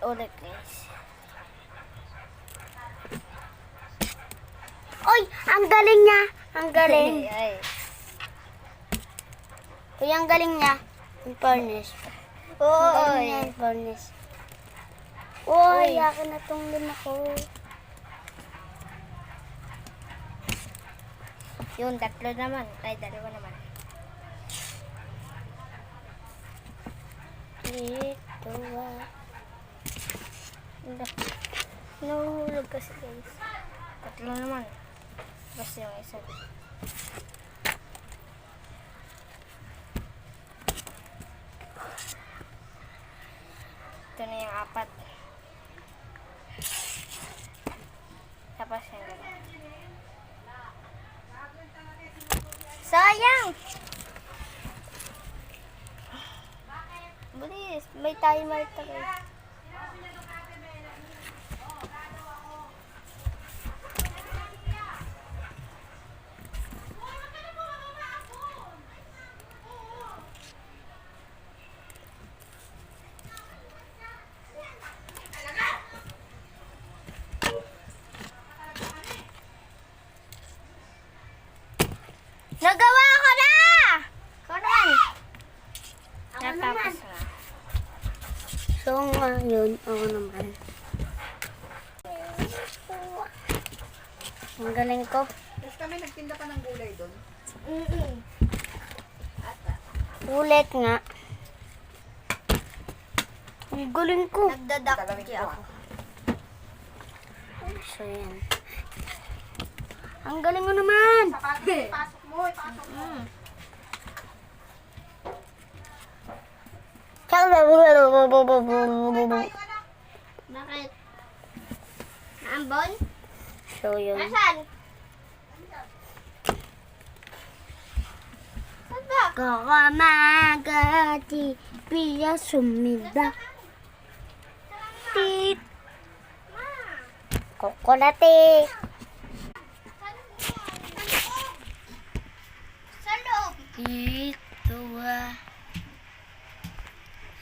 ulit guys. Oy, ang galing niya. Ang galing. Uy, ang galing niya. In fairness. Oy. In fairness. Uy, akin na tong lima ko. Yung tatlo naman. Ay, dalawa naman. Ito nahulog kasi guys. Tatlo naman. Basta yung isa. Ito na yung apat. Tapos yung gano'n. Sayang! Bilis, may timer ito guys. Nagawa ko na! Karan! Natapos na. So, ngayon, ako naman. Ang galing ko. Tapos kami nagtinda ka ng gulay doon. Ulit nga. Ang galing ko. Nagdadakti ako. So, yan. Ang galing mo naman. Pasok mo, pasok mo. Bakit? Naambon? So, yun. Nasaan? Kakamagati piya sumida. Tit. Kokolate. Sa loob. Ito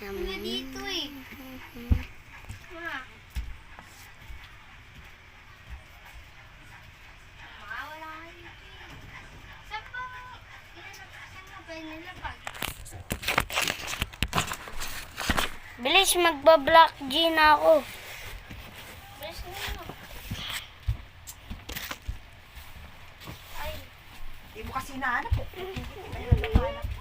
Hindi dito eh. Ma. Wala ka dito eh. Saan pa nilapag? Bilis, magba-black G na ako. Bilis mo. Ay. Hindi mo kasi nahanap eh. Ayun, nahanap.